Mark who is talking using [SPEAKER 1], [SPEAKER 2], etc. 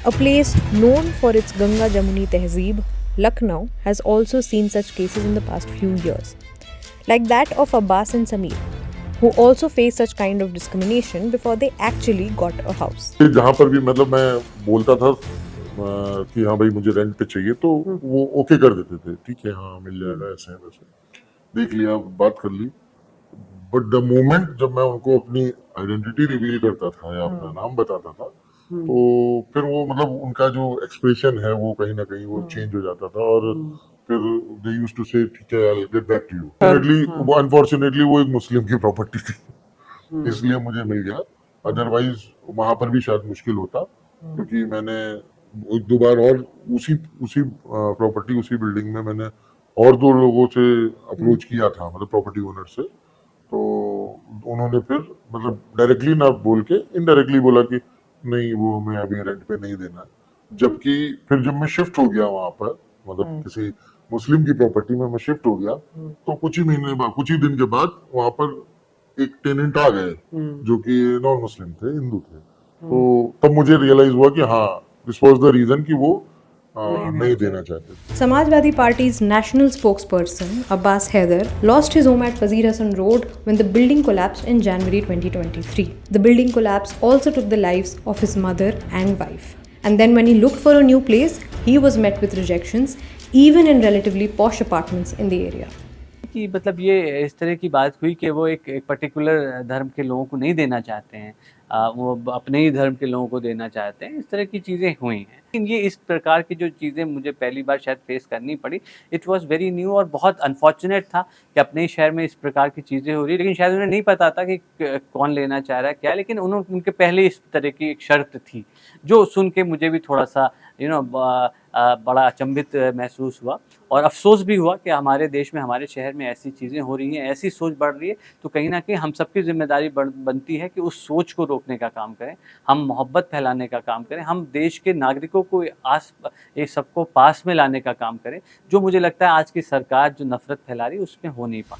[SPEAKER 1] A place known for its Ganga Jamuni Tehzeeb, Lucknow has also seen such cases in the past few years, like that of Abbas and Sameer, who also faced such kind of discrimination before they actually got a house.
[SPEAKER 2] जहाँ पर भी मतलब मैं बोलता था कि हाँ भाई मुझे रेंट पे चाहिए तो वो ओके कर देते थे, ठीक है हाँ मिल जाएगा, ऐसे है वैसे, देख लिया, बात कर ली। बट द मोमेंट जब मैं उनको अपनी आइडेंटिटी रिवील करता था या अपना नाम बताता था, तो फिर वो मतलब उनका जो एक्सप्रेशन है वो कहीं ना कहीं वो चेंज हो जाता था, और फिर दे यूज्ड टू से ठीक है I will get back to you. Unfortunately वो अनफॉर्चुनेटली वो एक मुस्लिम की प्रॉपर्टी थी, इसलिए मुझे मिल गया। अदरवाइज वहां पर भी शायद मुश्किल होता, क्योंकि मैंने एक दो बार और उसी उसी प्रॉपर्टी उसी बिल्डिंग में मैंने और दो लोगों से अप्रोच किया था, मतलब प्रॉपर्टी ओनर से। तो उन्होंने फिर मतलब डायरेक्टली ना बोल के इनडायरेक्टली बोला कि नहीं वो हमें अभी रेंट पे नहीं देना है। जबकि फिर जब मैं शिफ्ट हो गया वहां पर, मतलब किसी मुस्लिम की प्रॉपर्टी में मैं शिफ्ट हो गया, तो कुछ ही महीने बाद, कुछ ही दिन के बाद वहां पर एक टेनेंट आ गए जो कि नॉन मुस्लिम थे, हिंदू थे। तो तब मुझे रियलाइज हुआ कि हाँ दिस वाज द रीजन कि वो नहीं देना चाहते थे।
[SPEAKER 1] Samajwadi Party's national spokesperson, Abbas Haider, lost his home at Wazir Hassan Road when the building collapsed in January 2023. The building collapse also took the lives of his mother and wife. And then when he looked for a new place, he was met with rejections, even in relatively posh apartments in the area.
[SPEAKER 3] कि मतलब ये इस तरह की बात हुई कि वो एक पर्टिकुलर धर्म के लोगों को नहीं देना चाहते हैं, वो अपने ही धर्म के लोगों को देना चाहते हैं, इस तरह की चीज़ें हुई हैं। लेकिन ये इस प्रकार की जो चीज़ें मुझे पहली बार शायद फेस करनी पड़ी, इट वाज़ वेरी न्यू और बहुत अनफॉर्चुनेट था कि अपने ही शहर में इस प्रकार की चीज़ें हो रही, लेकिन शायद उन्हें नहीं पता था कि कौन लेना चाह रहा है क्या, लेकिन उनके पहले इस तरह की एक शर्त थी, जो सुन के मुझे भी थोड़ा सा बड़ा अचंभित महसूस हुआ और अफ़सोस भी हुआ कि हमारे देश में, हमारे शहर में ऐसी चीज़ें हो रही हैं, ऐसी सोच बढ़ रही है, तो कहीं न कहीं हम सबकी ज़िम्मेदारी बनती है कि उस सोच को रोकने का काम करें, हम मोहब्बत फैलाने का काम करें, हम देश के नागरिकों को ये सबको पास में लाने का काम करें, जो मुझे लगता है आज की सरकार जो नफ़रत फैला रही है, उसमें हो नहीं पा